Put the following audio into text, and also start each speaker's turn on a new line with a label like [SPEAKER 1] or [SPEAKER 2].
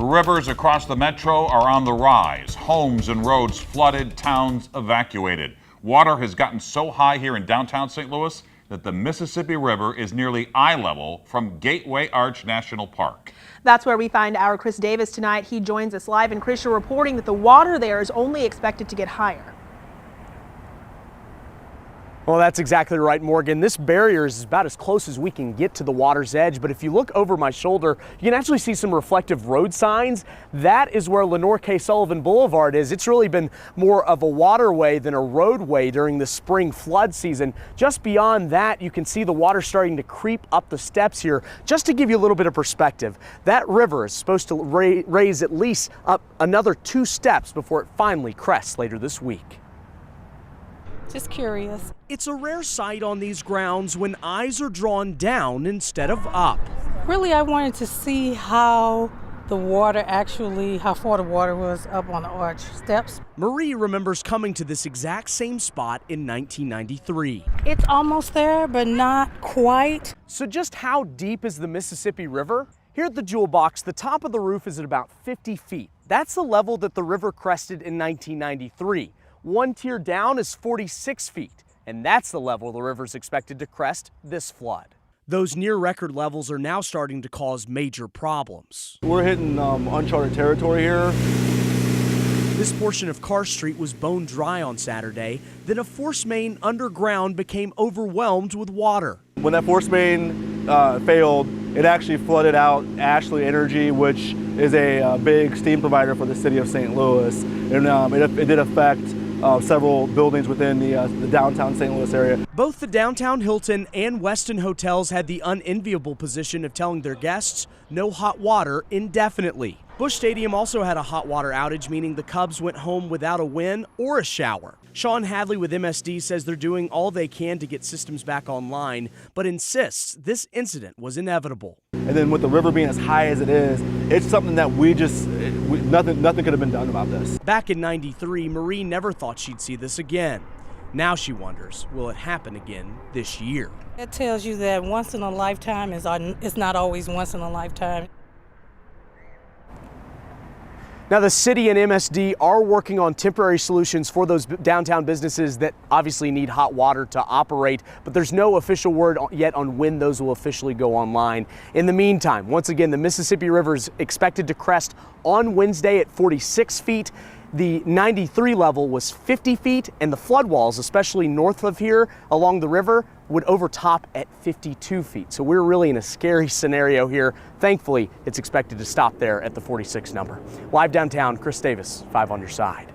[SPEAKER 1] Rivers across the metro are on the rise. Homes and roads flooded, towns evacuated. Water has gotten so high here in downtown St. Louis that the Mississippi River is nearly eye level from Gateway Arch National Park.
[SPEAKER 2] That's where we find our Chris Davis tonight. He joins us live, and Chris, you're reporting that the water there is only expected to get higher.
[SPEAKER 3] Well, that's exactly right, Morgan. This barrier is about as close as we can get to the water's edge, but if you look over my shoulder, you can actually see some reflective road signs. That is where Lenore K. Sullivan Boulevard is. It's really been more of a waterway than a roadway during the spring flood season. Just beyond that, you can see the water starting to creep up the steps here. Just to give you a little bit of perspective, that river is supposed to raise at least up another 2 steps before it finally crests later this week.
[SPEAKER 4] Just curious.
[SPEAKER 3] It's a rare sight on these grounds when eyes are drawn down instead of up.
[SPEAKER 4] Really, I wanted to see how the water how far the water was up on the arch steps.
[SPEAKER 3] Marie remembers coming to this exact same spot in 1993.
[SPEAKER 4] It's almost there, but not quite.
[SPEAKER 3] So just how deep is the Mississippi River? Here at the Jewel Box, the top of the roof is at about 50 feet. That's the level that the river crested in 1993. 1 tier down is 46 feet, and that's the level the river's expected to crest this flood. Those near record levels are now starting to cause major problems.
[SPEAKER 5] We're hitting uncharted territory here.
[SPEAKER 3] This portion of Carr Street was bone dry on Saturday. Then a force main underground became overwhelmed with water.
[SPEAKER 5] When that force main failed, it actually flooded out Ashley Energy, which is a big steam provider for the city of St. Louis. And it did affect several buildings within the downtown St. Louis area.
[SPEAKER 3] Both the downtown Hilton and Westin hotels had the unenviable position of telling their guests no hot water indefinitely. Busch Stadium also had a hot water outage, meaning the Cubs went home without a win or a shower. Sean Hadley with MSD says they're doing all they can to get systems back online, but insists this incident was inevitable.
[SPEAKER 5] And then with the river being as high as it is, it's something that nothing could have been done about this.
[SPEAKER 3] Back in '93, Marie never thought she'd see this again. Now she wonders, will it happen again this year?
[SPEAKER 4] It tells you that once in a lifetime is not always once in a lifetime.
[SPEAKER 3] Now, the city and MSD are working on temporary solutions for those downtown businesses that obviously need hot water to operate, but there's no official word yet on when those will officially go online. In the meantime, once again, the Mississippi River is expected to crest on Wednesday at 46 feet. The 93 level was 50 feet, and the flood walls, especially north of here along the river, would overtop at 52 feet. So we're really in a scary scenario here. Thankfully, it's expected to stop there at the 46 number. Live downtown, Chris Davis, 5 on your side.